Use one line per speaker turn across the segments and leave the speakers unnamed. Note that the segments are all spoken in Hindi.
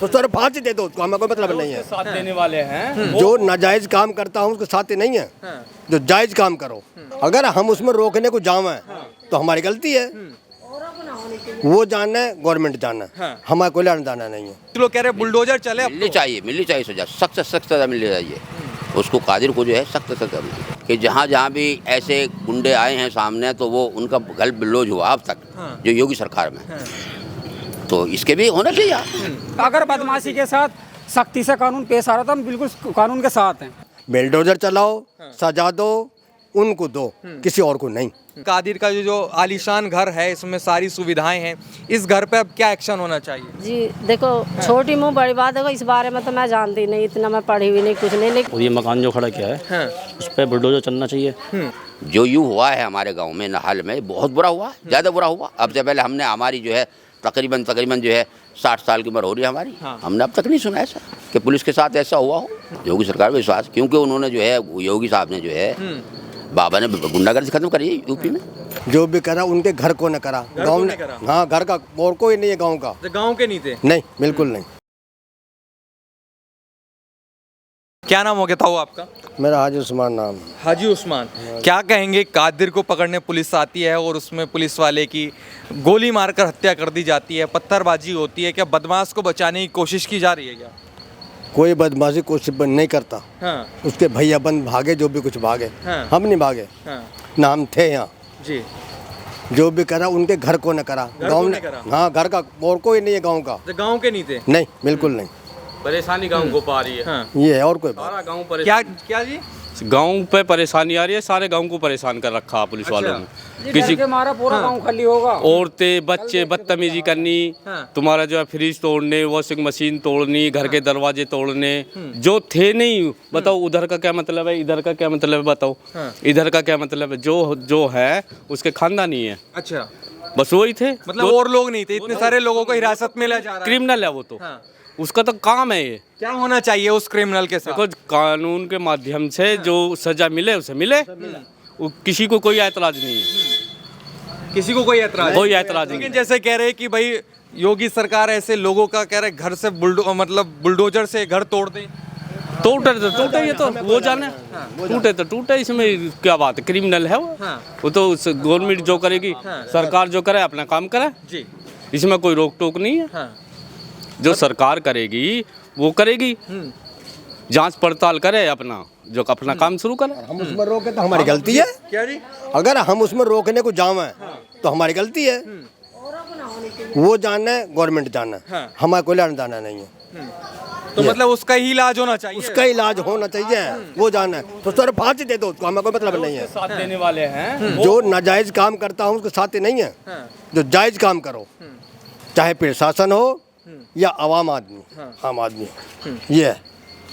तो सर फांसी दे दो उसको, हमें कोई मतलब नहीं है।
साथ देने वाले हैं
जो नाजायज काम करता हूँ उसके साथ नहीं है, जो जायज काम करो। अगर हम उसमें रोकने को जावे तो हमारी गलती है। वो जानना है, गवर्नमेंट जानना है, हमारा कोई लेना देना नहीं है।
लोग कह रहे बुलडोजर चले,
मिलनी चाहिए सजा, सख्त से सख्त सजा मिलनी चाहिए उसको। कादिर को जो है सख्त से सजा मिलनी कि जहाँ भी ऐसे गुंडे आए हैं सामने तो वो उनका गल बिल्लोज हुआ अब तक जो योगी सरकार में, तो इसके भी होना चाहिए।
अगर बदमाशी के साथ सख्ती से कानून पेश आ रहा था, हम बिल्कुल कानून के साथ हैं।
बिल्डोजर चलाओ, सजा दो, उनको दो, किसी और को नहीं।
कादिर का जो आलीशान घर है, इसमें सारी सुविधाएं हैं, इस घर पे अब क्या एक्शन होना चाहिए?
जी देखो, छोटी मुंह बड़ी बात है, इस बारे में तो मैं जानती नहीं, इतना मैं पढ़ी हुई नहीं, कुछ नहीं। लेकिन
और ये मकान जो खड़ा किया है उस पर बुलडोजर चलना चाहिए।
जो यूँ हुआ है हमारे गांव में नहाल में, बहुत बुरा हुआ, ज़्यादा बुरा हुआ। अब से पहले हमने हमारी जो है तकरीबन जो है 60 साल की उम्र हो रही है हमारी, हमने अब तक नहीं सुना ऐसा कि पुलिस के साथ ऐसा हुआ हो। योगी सरकार विश्वास, क्योंकि उन्होंने जो है योगी साहब ने जो है बाबा ने गुंडागर्दी खत्म करी है यूपी में।
जो भी करा उनके घर को न करा, गाँव ने। हाँ, घर का और कोई नहीं है गाँव का।
गाँव के नहीं थे?
नहीं, बिल्कुल नहीं।
क्या नाम हो गया था वो आपका?
मेरा हाजी उस्मान नाम।
हाजी उस्मान, क्या कहेंगे? कादिर को पकड़ने पुलिस आती है और उसमें पुलिस वाले की गोली मारकर हत्या कर दी जाती है, पत्थरबाजी होती है, क्या बदमाश को बचाने की कोशिश की जा रही है क्या?
कोई बदमाशी कोशिश नहीं करता। उसके भैया बंद भागे, जो भी कुछ भागे, हम नहीं भागे ना, हम थे यहाँ
जी।
जो भी करा उनके घर को न करा, गाँव ने। हाँ, घर का और कोई नहीं है गाँव का।
गाँव के नहीं थे?
नहीं, बिल्कुल नहीं।
परेशानी गांव को पा रही है।
ये है और कोई बात।
सारा गांव
क्या जी?
गांव पे परेशानी आ रही है, सारे गांव को परेशान कर रखा पुलिस वालों ने।
किसी के मारा पूरा गांव खाली होगा।
औरतें बच्चे बदतमीजी करनी, तुम्हारा जो है फ्रिज तोड़ने, वॉशिंग मशीन तोड़नी, घर के दरवाजे तोड़ने, जो थे नहीं। बताओ उधर का क्या मतलब है, इधर का क्या मतलब है, बताओ इधर का क्या मतलब है। जो है उसके खानदानी है।
अच्छा,
बस वही थे,
मतलब और लोग नहीं थे? इतने सारे लोगों को हिरासत में ले जा रहा है।
क्रिमिनल है वो तो, उसका तो काम है ये।
क्या होना चाहिए उस क्रिमिनल के साथ?
देखो, कानून के माध्यम से जो सजा मिले उसे मिले, किसी को कोई ऐतराज नहीं है।
किसी को कोई ऐतराज
नहीं।
लेकिन जैसे कह रहे कि भाई योगी सरकार ऐसे लोगों का कह रहे घर से बुलडोजर से घर तोड़ दे।
टूटे ये तो वो जाने, टूटे तो टूटे, इसमें क्या बात है। क्रिमिनल है वो तो गवर्नमेंट जो करेगी, सरकार जो करे अपना काम करे जी, इसमें कोई रोक टोक नहीं है। जो सरकार करेगी वो करेगी, जांच पड़ताल करे, अपना काम शुरू करे।
हम उसमें रोके तो हमारी गलती है।
क्या जी?
अगर हम उसमें रोकने को जावे तो हमारी गलती है। वो जानना है, गवर्नमेंट जानना है, हमारा कोई लेना देना नहीं है।
तो मतलब उसका ही इलाज होना चाहिए।
उसका इलाज होना चाहिए, वो जानना है। तो सर फांसी दे दो उसको, हमें कोई मतलब नहीं है।
साथ देने वाले हैं
जो नाजायज काम करता हूँ उसके साथ नहीं है, जो जायज काम करो, चाहे प्रशासन हो या आवाम आदमी, आम आदमी, ये है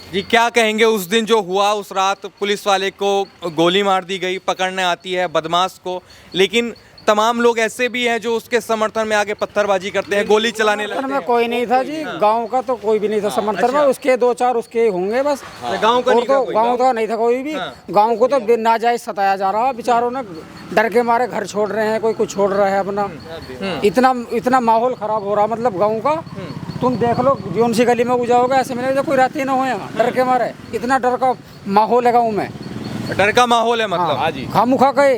जी। क्या कहेंगे उस दिन जो हुआ, उस रात पुलिस वाले को गोली मार दी गई, पकड़ने आती है बदमाश को, लेकिन तमाम लोग ऐसे भी हैं जो उसके समर्थन में आगे पत्थरबाजी करते हैं, गोली चलाने लगते हैं।
कोई नहीं था जी, गांव का तो कोई भी नहीं था समर्थन में। उसके 2-4 उसके होंगे बस।
गांव का
नहीं था कोई भी। गांव को तो नाजायज सताया जा रहा है, बेचारों ने डर के मारे घर छोड़ रहे हैं, कोई कुछ छोड़ रहा है अपना। इतना माहौल खराब हो रहा, मतलब गाँव का। तुम देख लो, जोन सी गली में जाओगे ऐसे मिलेगा कोई रहती ना हो यहाँ, डर के मारे। इतना डर का माहौल है गाँव में,
डर का माहौल है मतलब।
हाँ जी, खामुखा गए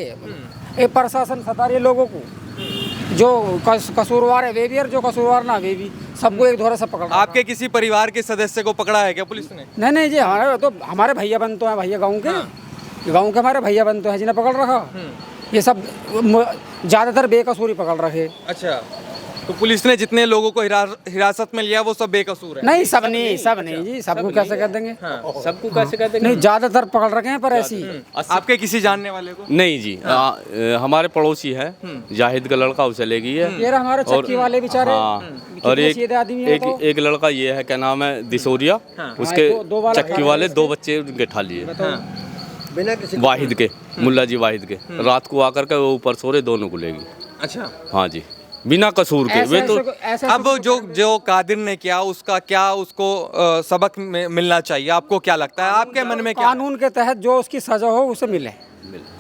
ये प्रशासन सता रही है लोगों को। जो कसूरवार है वे भी, और जो कसूरवार ना वे भी, सबको एक धोरा से पकड़। आपके
किसी परिवार के सदस्य को पकड़ा है क्या पुलिस ने?
नहीं जी, हमारे भैया बन तो हैं, भैया गाँव के, गाँव के हमारे भैया बन तो हैं जिन्हें पकड़ रखा। ये सब ज्यादातर बेकसूर ही पकड़ रखे।
अच्छा, तो पुलिस ने जितने लोगों को हिरासत में लिया वो सब बेकसूर है?
नहीं, सब नहीं जी, सबको कैसे कर देंगे?
सबको कैसे कर देंगे?
नहीं, ज्यादातर पकड़ रखे हैं, पर ऐसी।
आपके किसी जानने वाले को?
नहीं जी, हमारे पड़ोसी है, जाहिद का लड़का, उसे ले गई है।
ये हमारे चक्की वाले बेचारे।
और एक लड़का ये है, क्या नाम है, दिसोरिया, उसके चक्की वाले 2 बच्चे उनके ठा लिए, वाहिद के, मुल्ला जी वाहिद के। रात को आकर के वो ऊपर सोरे, दोनों को लेगी।
अच्छा,
हाँ जी, बिना कसूर के। वे तो
अब जो कादिर ने किया, उसका क्या उसको सबक मिलना चाहिए? आपको क्या लगता है, आपके मन में क्या?
कानून के तहत जो उसकी सजा हो उसे मिले,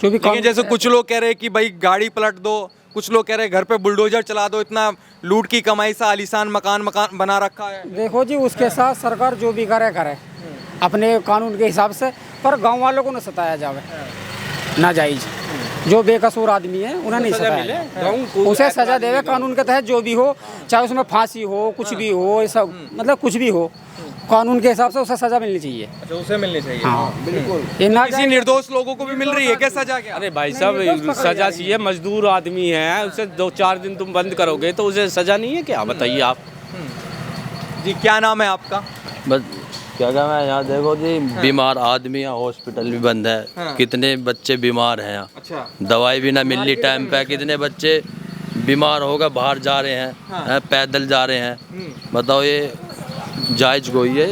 जो भी।
लेकिन जैसे कुछ लोग कह रहे हैं कि भाई गाड़ी पलट दो, कुछ लोग कह रहे हैं घर पे बुलडोजर चला दो, इतना लूट की कमाई से आलीशान मकान बना रखा है।
देखो जी, उसके साथ सरकार जो भी करे करे अपने कानून के हिसाब से, पर गांव वालों को न सताया जावे नाजायज। जो बेकसूर आदमी है उन्हें नहीं सताया, उसे सजा देवे कानून के तहत, जो भी हो, चाहे उसमें फांसी हो, कुछ भी हो, ऐसा मतलब कुछ भी हो, कानून के हिसाब से उसे सजा मिलनी चाहिए।
अच्छा, उसे मिलनी चाहिए।
हाँ
बिल्कुल।
किसी निर्दोष लोगों को भी मिल रही है क्या सजा? क्या?
अरे भाई साहब, सजा चाहिए। मजदूर आदमी है, उसे 2-4 दिन तुम बंद करोगे तो उसे सजा नहीं है क्या? बताइए आप।
जी, क्या नाम है आपका?
बस क्या कहना है, यहाँ देखो जी, बीमार आदमी है, हॉस्पिटल भी बंद है। कितने बच्चे बीमार हैं यहाँ,
अच्छा,
दवाई भी ना मिलनी टाइम पे। कितने बच्चे बीमार होकर बाहर जा रहे हैं, पैदल जा रहे हैं। बताओ, ये जायज कोई है?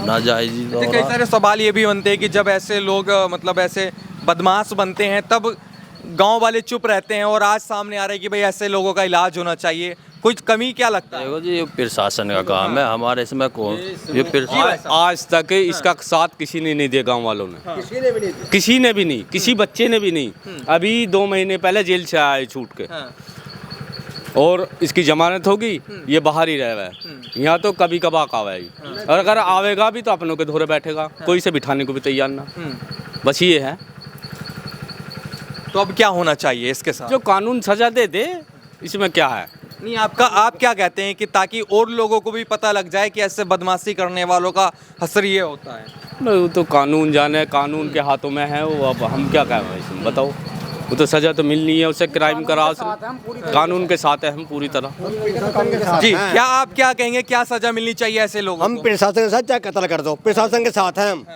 ना जायज ही तो हो
कई
रहा।
सारे सवाल ये भी बनते हैं कि जब ऐसे लोग मतलब ऐसे बदमाश बनते हैं तब गांव वाले चुप रहते हैं, और आज सामने आ रहा है कि भाई ऐसे लोगों का इलाज होना चाहिए। कुछ कमी क्या लगता है?
देखो जी, ये प्रशासन का काम है, हमारे इसमें कौन ये
आज तक इसका साथ किसी ने नहीं दिया गांव वालों ने। किसी ने भी नहीं, किसी बच्चे ने भी नहीं। अभी 2 महीने पहले जेल से आए छूट के, और इसकी जमानत होगी, ये बाहर ही रह रहा है। यहाँ तो कभी कभार आवेगी, और अगर आवेगा भी तो अपनों के धोरे बैठेगा, कोई से बिठाने को भी तैयार ना। बस ये है।
तो अब क्या होना चाहिए इसके साथ?
जो कानून सजा दे दे, इसमें क्या है?
नहीं, आप क्या कहते हैं कि ताकि और लोगों को भी पता लग जाए कि ऐसे बदमाशी करने वालों का असर ये होता है?
वो तो कानून जाने, कानून के हाथों में है वो। अब हम क्या कहें इसमें, बताओ। वो तो सजा तो मिलनी है उसे, क्राइम करा, कानून के साथ है हम पूरी तरह।
जी, आप क्या कहेंगे, क्या सजा मिलनी चाहिए ऐसे लोगों
हम
को?
प्रशासन के साथ चाहे कत्ल कर दो, प्रशासन के साथ हैं हम,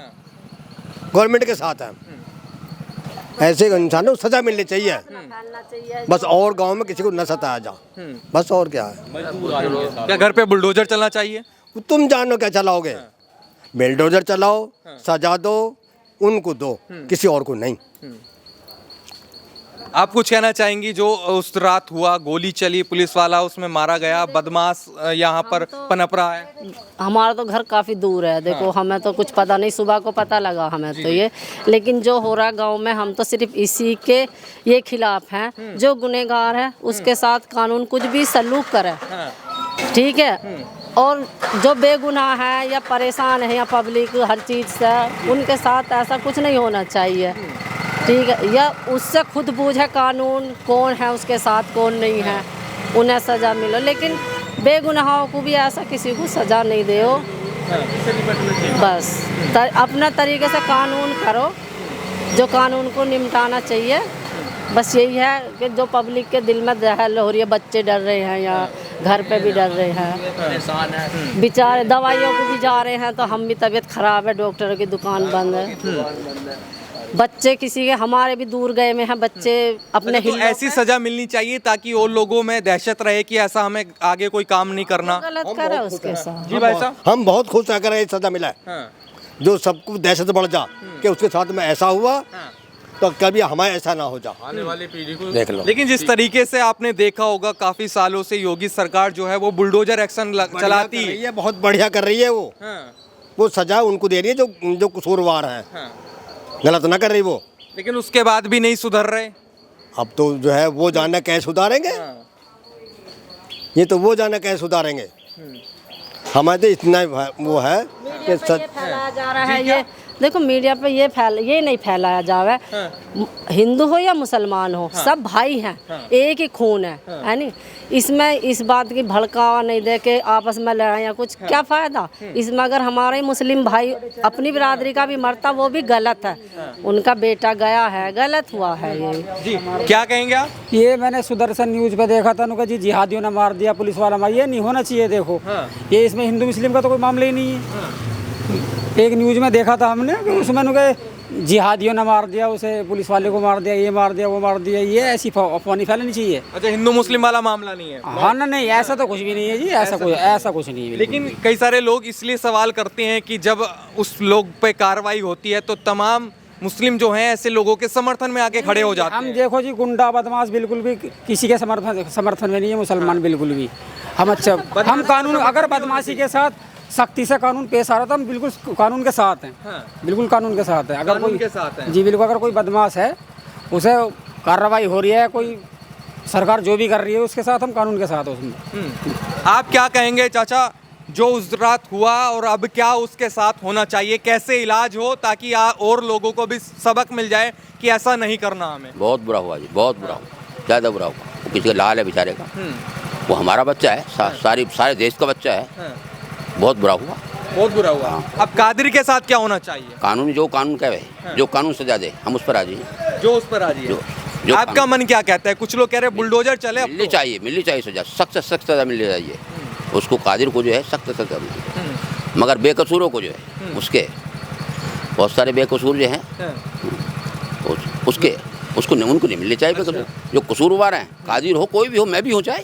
गवर्नमेंट के साथ हैं। ऐसे इंसानों को सजा मिलनी चाहिए बस, और गांव में किसी को न सताया जा, बस। और क्या है?
क्या घर पे बुलडोजर चलना चाहिए?
तुम जानो क्या चलाओगे? बेलडोजर चलाओ, सजा दो, उनको दो, किसी और को नहीं।
आप कुछ कहना चाहेंगी? जो उस रात हुआ, गोली चली, पुलिस वाला उसमें मारा गया, बदमाश यहाँ पर पनप रहा है।
हमारा तो घर काफ़ी दूर है, देखो हमें तो कुछ पता नहीं, सुबह को पता लगा हमें तो ये। लेकिन जो हो रहा है गांव में, हम तो सिर्फ इसी के ये खिलाफ हैं। जो गुनहगार है उसके साथ कानून कुछ भी सलूक करे, ठीक है। और जो बेगुनाह है या परेशान है या पब्लिक हर चीज़ से, उनके साथ ऐसा कुछ नहीं होना चाहिए, ठीक है। या उससे खुद बूझे कानून, कौन है उसके साथ कौन नहीं है, उन्हें सज़ा मिले। लेकिन बेगुनाहों को भी ऐसा किसी को सज़ा नहीं दो, बस अपना तरीके से कानून करो, जो कानून को निपटाना चाहिए। बस यही है कि जो पब्लिक के दिल में दहल हो रही है, बच्चे डर रहे हैं या घर पे भी डर रहे हैं, बेचारे दवाइयों को भी जा रहे हैं, तो हम भी तबीयत ख़राब है, डॉक्टर की दुकान बंद है, बच्चे किसी के हमारे भी दूर गए में हैं बच्चे अपने।
तो ऐसी सजा मिलनी चाहिए ताकि और लोगों में दहशत रहे कि ऐसा हमें आगे कोई काम नहीं करना।
गलत करे उसके साथ।
जी भाई साहब,
हम बहुत खुश है ये सजा मिला है। जो सबको दहशत बढ़ जा कि उसके साथ में ऐसा हुआ, तो कभी हमारे ऐसा ना हो जा,
आने वाली पीढ़ी को
देख लो।
लेकिन जिस तरीके से आपने देखा होगा, काफी सालों से योगी सरकार जो है वो बुलडोजर एक्शन चलाती
है, बहुत बढ़िया कर रही है वो सजा उनको दे रही है जो कसूरवार है, गलत ना कर रही वो।
लेकिन उसके बाद भी नहीं सुधर रहे।
अब तो जो है वो जाने कैसे सुधारेंगे, ये तो वो जाने कैसे सुधारेंगे। हमारे तो इतना वो है कि
फैलाया जा रहा है ये, देखो मीडिया पे ये नहीं फैलाया जा रहा है। हिंदू हो या मुसलमान हो, सब भाई हैं, एक ही खून है नहीं। इसमें इस बात की भड़कावा नहीं दे के आपस में लड़ाइयाँ, कुछ क्या फ़ायदा इसमें। अगर हमारे मुस्लिम भाई अपनी बिरादरी का भी मरता, वो भी गलत है। उनका बेटा गया है, गलत हुआ है ये।
जी, क्या कहेंगे आप?
ये मैंने सुदर्शन न्यूज पे देखा था, उनका जी जिहादियों ने मार दिया, पुलिस वाला मार, ये नहीं होना चाहिए। देखो ये इसमें हिंदू मुस्लिम का तो कोई मामला ही नहीं है। एक न्यूज में देखा था हमने कि उसमें उनके जिहादियों ने मार दिया, उसे पुलिस वाले को मार दिया, ये मार दिया, वो मार दिया। ये ऐसी अफवाह नहीं फैलानी चाहिए।
अच्छा, हिंदू मुस्लिम वाला मामला नहीं है?
हाँ ना, नहीं ऐसा तो कुछ भी नहीं है जी, ऐसा कुछ नहीं है।
लेकिन कई सारे लोग इसलिए सवाल करते हैं कि जब उस लोग पे कार्रवाई होती है तो तमाम मुस्लिम जो हैं ऐसे लोगों के समर्थन में आके खड़े हो जाते हैं।
हम देखो जी, गुंडा बदमाश बिल्कुल भी किसी के समर्थन में नहीं है, मुसलमान बिल्कुल भी। हम हम कानून, अगर बदमाशी के साथ सख्ती से कानून पेश आ रहा था, हम बिल्कुल कानून के साथ हैं। बिल्कुल कानून के साथ है। अगर कोई
के साथ है।
जी बिल्कुल, अगर कोई बदमाश है, उसे कार्रवाई हो रही है, कोई सरकार जो भी कर रही है उसके साथ हम कानून के साथ हैं उसमें।
आप क्या कहेंगे चाचा, जो उस रात हुआ और अब क्या उसके साथ होना चाहिए, कैसे इलाज हो ताकि और लोगों को भी सबक मिल जाए कि ऐसा नहीं करना हमें?
बहुत बुरा हुआ जी, बहुत बुरा हुआ, ज़्यादा बुरा हुआ। वो किसी का लाल है बेचारे का, वो हमारा बच्चा है, सारे देश का बच्चा है। बहुत बुरा हुआ,
बहुत बुरा हुआ। अब कादिर के साथ क्या होना चाहिए?
कानून जो कानून कहे, जो कानून सजा दे, हम उस पर राजी हैं।
जो उस पर राजी है।
जो
आपका मन क्या कहता है? कुछ लोग कह रहे हैं बुलडोजर चले।
मिलनी चाहिए सजा, सख्त से सख्त सजा मिलनी चाहिए उसको, कादिर को जो है सख्त सजा मिलनी, मगर बेकसूरों को जो है उसके, बहुत सारे बेकसूर जो हैं उसके, उनको नहीं मिलनी चाहिए बेकसूर। जो कसूरवार हैं, कादिर हो कोई भी हो, मैं भी हूँ चाहे,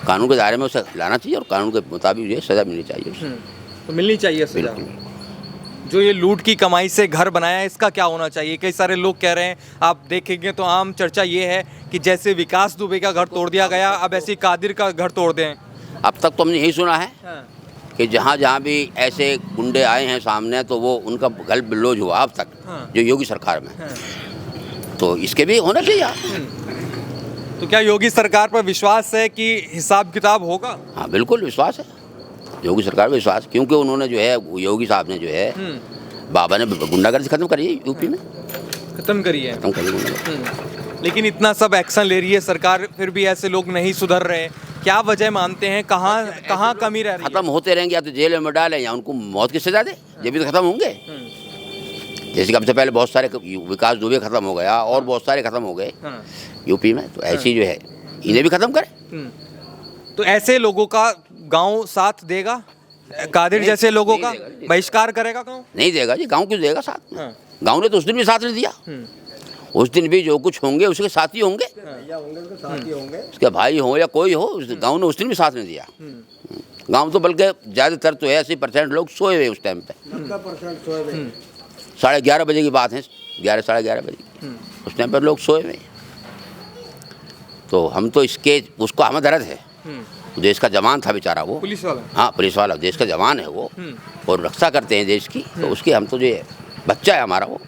कानून के दायरे में उसे लाना चाहिए और कानून के मुताबिक जो है सजा मिलनी चाहिए उसे।
तो मिलनी चाहिए सजा। जो ये लूट की कमाई से घर बनाया है, इसका क्या होना चाहिए? कई सारे लोग कह रहे हैं, आप देखेंगे तो आम चर्चा ये है कि जैसे विकास दुबे का घर तोड़ दिया गया, अब ऐसे कादिर का घर तोड़ दें।
अब तक तो हमने यही सुना है कि जहाँ जहाँ भी ऐसे गुंडे आए हैं सामने, तो वो उनका गल बिल्लोज हुआ अब तक, जो योगी सरकार में। तो इसके भी होना चाहिए।
तो क्या योगी सरकार पर विश्वास है कि हिसाब किताब होगा?
हाँ बिल्कुल विश्वास है, योगी सरकार पर विश्वास, क्योंकि उन्होंने जो है, योगी साहब ने जो है, बाबा ने गुंडागर्दी खत्म करी है यूपी में,
खत्म करी है।
खत्म करी।
लेकिन इतना सब एक्शन ले रही है सरकार, फिर भी ऐसे लोग नहीं सुधर रहे। क्या वजह मानते हैं? कहाँ कमी रह रही है?
खत्म होते रहेंगे, या तो जेल में डालें या उनको मौत की सजा दे, ये भी तो खत्म होंगे। जैसे कि अब से पहले बहुत सारे विकास दुबे खत्म हो गया और बहुत सारे खत्म हो गए यूपी में, तो ऐसी जो है इन्हें भी खत्म करें।
तो ऐसे लोगों का गांव साथ देगा? कादिर जैसे लोगों का बहिष्कार करेगा गांव?
नहीं देगा जी, गांव क्यों देगा साथ में? गांव ने तो उस दिन भी साथ नहीं दिया, उस दिन भी जो कुछ होंगे उसके साथ ही होंगे, उसके भाई हो या कोई हो, गांव ने उस दिन भी साथ नहीं दिया। गांव तो बल्कि ज़्यादातर तो है 80% लोग सोए हुए उस टाइम पे, 11:30 बजे की बात है, 11 साढ़े 11 बजे की, उस टाइम पर लोग सोए हुए। तो हम तो इसके, उसको हमें दर्द है, देश का जवान था बेचारा वो,
पुलिस वाला।
हाँ पुलिस वाला देश का जवान है वो, और रक्षा करते हैं देश की, तो उसकी हम तो जो बच्चा है हमारा वो,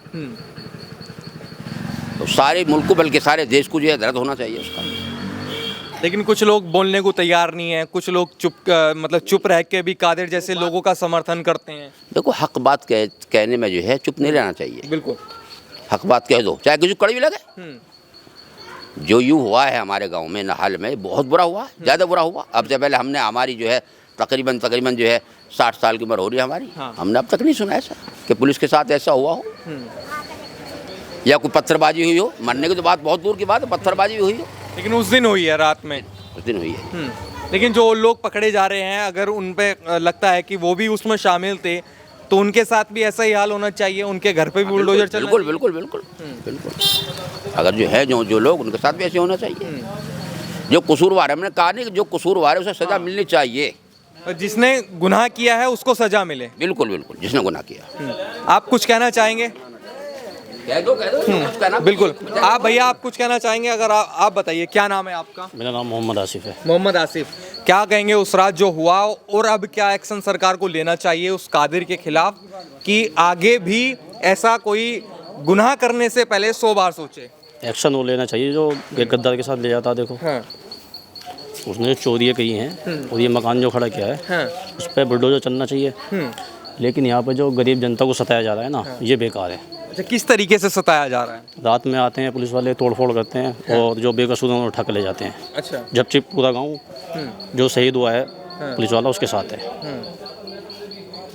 तो सारे मुल्क को बल्कि सारे देश को जो है दर्द होना चाहिए उसका।
लेकिन कुछ लोग बोलने को तैयार नहीं है, कुछ लोग चुप रह के भी कादिर जैसे लोगों का समर्थन करते हैं।
देखो हक बात कहने में जो है चुप नहीं रहना चाहिए,
बिल्कुल
हक बात कह दो, चाहे कुछ कड़वी लगे। जो यूँ हुआ है हमारे गांव में नहल में, बहुत बुरा हुआ, ज़्यादा बुरा हुआ। अब से पहले हमने, हमारी जो है तकरीबन जो है 60 साल की उम्र हो रही है हमारी, हमने अब तक नहीं सुना ऐसा कि पुलिस के साथ ऐसा हुआ हो, या कोई पत्थरबाजी हुई हो। मरने की तो बात बहुत दूर की बात है, पत्थरबाजी हुई हो,
लेकिन उस दिन हुई है, रात में
उस दिन हुई है।
लेकिन जो लोग पकड़े जा रहे हैं, अगर उन पे लगता है कि वो भी उसमें शामिल थे, तो उनके साथ भी ऐसा ही हाल होना चाहिए, उनके घर पे भी बुलडोजर चलना चाहिए।
बिल्कुल बिल्कुल बिल्कुल, अगर जो है जो लोग, उनके साथ भी ऐसे होना चाहिए। जो कसूरवार है, हमने कहा नहीं कि जो कसूरवार है उसे सजा मिलनी चाहिए,
जिसने गुनाह किया है उसको सजा मिले।
बिल्कुल बिल्कुल, जिसने गुनाह किया।
आप कुछ कहना चाहेंगे?
कह दो कुछ कहना।
बिल्कुल, आप भैया आप कुछ कहना चाहेंगे? अगर आप बताइए, क्या नाम है आपका?
मेरा नाम मोहम्मद आसिफ है।
मोहम्मद आसिफ, क्या कहेंगे उस रात जो हुआ, और अब क्या एक्शन सरकार को लेना चाहिए उस कादिर के खिलाफ, कि आगे भी ऐसा कोई गुनाह करने से पहले 100 बार सोचे?
एक्शन वो लेना चाहिए जो गद्दार के साथ ले जाता। देखो उसने चोरियाँ की हैं और ये मकान जो खड़ा किया है उस पर बुलडोजर चलना चाहिए, लेकिन यहाँ पे जो गरीब जनता को सताया जा रहा है ना, ये बेकार है।
अच्छा, किस तरीके से सताया जा रहा है?
रात में आते हैं पुलिस वाले, तोड़फोड़ करते हैं और जो बेकसूर हैं उन्हें उठा के ले जाते हैं।
अच्छा,
जबकि पूरा गांव जो शहीद हुआ है पुलिस वाला उसके साथ है,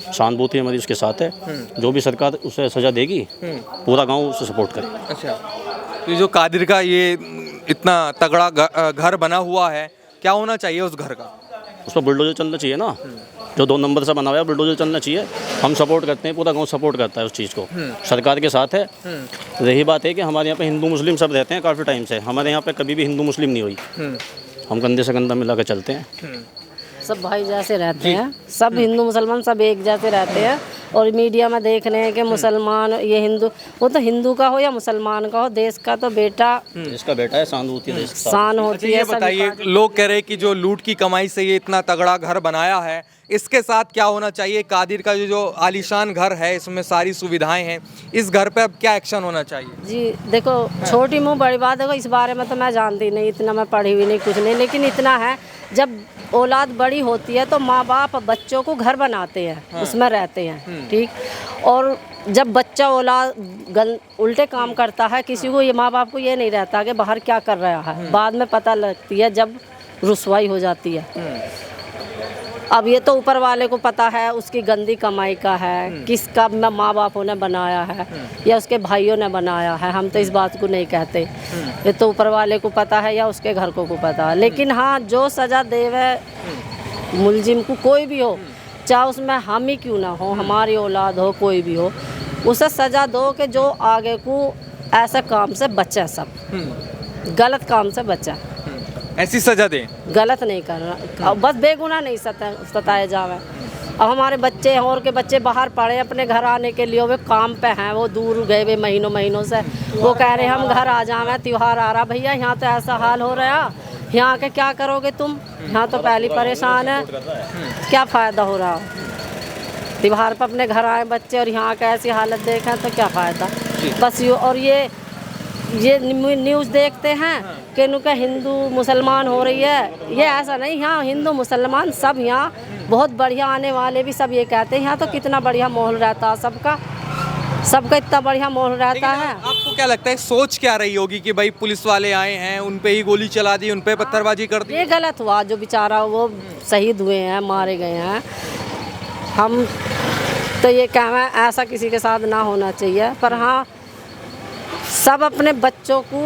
सहानुभूति हमारी उसके साथ है। जो भी सरकार उसे सजा देगी पूरा गांव उसे सपोर्ट करे।
अच्छा, तो जो कादिर का ये इतना तगड़ा घर बना हुआ है, क्या होना चाहिए उस घर का?
उस पर बुलडोजर चलना चाहिए ना, जो 2 नंबर से बना हुआ है बुलडोजर चलना चाहिए। हम सपोर्ट करते हैं, पूरा गांव सपोर्ट करता है उस चीज़ को, सरकार के साथ है। रही बात है कि हमारे यहाँ पे हिंदू मुस्लिम सब रहते हैं काफ़ी टाइम से, हमारे यहाँ पे कभी भी हिंदू मुस्लिम नहीं हुई, हम कंधे से कंधा मिला कर चलते हैं।
सब भाई जैसे रहते हैं, सब हिंदू मुसलमान सब एक जैसे रहते हैं। और मीडिया में देख रहे हैं कि मुसलमान ये हिंदू, वो तो हिंदू का हो या मुसलमान का हो, देश का तो बेटा
इसका बेटा है, शान होती है इसका।
शान
अच्छा
होती
ये
है।
बताइए, लोग कह रहे हैं कि जो लूट की कमाई से ये इतना तगड़ा घर बनाया है, इसके साथ क्या होना चाहिए? कादिर का जो आलीशान घर है, इसमें सारी सुविधाएं हैं, इस घर पे अब क्या एक्शन होना चाहिए?
जी देखो, छोटी मुँह बड़ी बात, देखो इस बारे में तो मैं जानती नहीं, इतना मैं पढ़ी हुई नहीं, कुछ नहीं, लेकिन इतना है जब औलाद बड़ी होती है तो माँ बाप बच्चों को घर बनाते हैं, उसमें रहते हैं, ठीक। और जब बच्चा औलाद उल्टे काम करता है, किसी को ये माँ बाप को ये नहीं रहता कि बाहर क्या कर रहा है, बाद में पता लगती है जब रुसवाई हो जाती है। अब ये तो ऊपर वाले को पता है, उसकी गंदी कमाई का है, किसका माँ बापों ने बनाया है या उसके भाइयों ने बनाया है, हम तो इस बात को नहीं कहते, ये तो ऊपर वाले को पता है या उसके घर को पता है। लेकिन हाँ, जो सज़ा देवे मुलजिम को, कोई भी हो, चाहे उसमें हम ही क्यों ना हो, हमारी औलाद हो, कोई भी हो, उसे सज़ा दो कि जो आगे को ऐसे काम से बचे, सब गलत काम से बचे,
ऐसी सजा दें,
गलत नहीं करना, बस बेगुनाह नहीं सताए जावे। अब हमारे बच्चे हैं और के बच्चे बाहर पढ़े अपने घर आने के लिए, वे काम पे हैं, वो दूर गए हुए महीनों से, वो कह रहे हम घर आ जावे, त्योहार आ रहा, भैया यहाँ तो ऐसा हाल हो रहा, यहाँ के क्या करोगे तुम, यहाँ तो पहले परेशान है, क्या फ़ायदा हो रहा? त्योहार पर अपने घर आए बच्चे और यहाँ का ऐसी हालत देखें तो क्या फ़ायदा? बस और ये न्यूज़ देखते हैं कि इनका हिंदू मुसलमान हो रही है, ये ऐसा नहीं, यहाँ हिंदू मुसलमान सब यहाँ बहुत बढ़िया, आने वाले भी सब ये कहते हैं यहाँ तो कितना बढ़िया माहौल रहता है, सबका इतना बढ़िया माहौल रहता है।
आपको क्या लगता है, सोच क्या रही होगी कि भाई पुलिस वाले आए हैं, उन पे ही गोली चला दी, उन पे पत्थरबाजी कर दी?
ये गलत हुआ, जो बेचारा वो शहीद हुए हैं, मारे गए हैं, हम तो ये कहें ऐसा किसी के साथ ना होना चाहिए। पर हाँ, सब अपने बच्चों को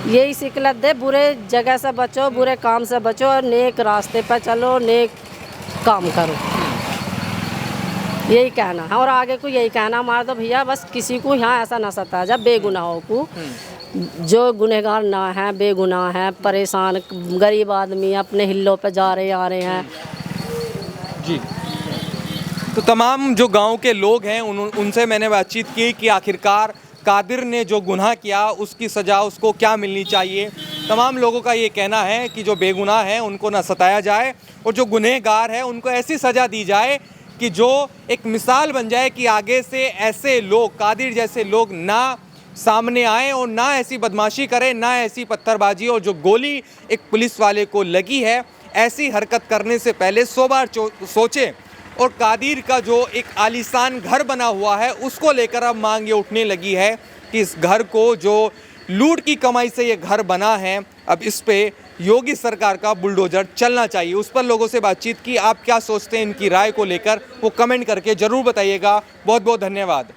यही सिखलत दे, बुरे जगह से बचो, बुरे काम से बचो और नेक रास्ते पर चलो, नेक काम करो, यही कहना है। और आगे को यही कहना हमारा तो भैया, बस किसी को यहाँ ऐसा ना सताया जाए, बेगुनाहों को, जो गुनहगार ना है, बेगुनाह है, परेशान गरीब आदमी अपने हिल्लों पे जा रहे आ रहे हैं।
जी, तो तमाम जो गांव के लोग हैं उनसे मैंने बातचीत की कि आखिरकार कादिर ने जो गुनाह किया उसकी सज़ा उसको क्या मिलनी चाहिए। तमाम लोगों का ये कहना है कि जो बेगुनाह हैं उनको ना सताया जाए और जो गुनहगार है उनको ऐसी सज़ा दी जाए कि जो एक मिसाल बन जाए कि आगे से ऐसे लोग, कादिर जैसे लोग ना सामने आए और ना ऐसी बदमाशी करें, ना ऐसी पत्थरबाजी। और जो गोली एक पुलिस वाले को लगी है, ऐसी हरकत करने से पहले 100 बार सोचें। और कादिर का जो एक आलीशान घर बना हुआ है उसको लेकर अब मांग ये उठने लगी है कि इस घर को, जो लूट की कमाई से ये घर बना है, अब इस पे योगी सरकार का बुलडोजर चलना चाहिए। उस पर लोगों से बातचीत की। आप क्या सोचते हैं इनकी राय को लेकर, वो कमेंट करके ज़रूर बताइएगा। बहुत बहुत धन्यवाद।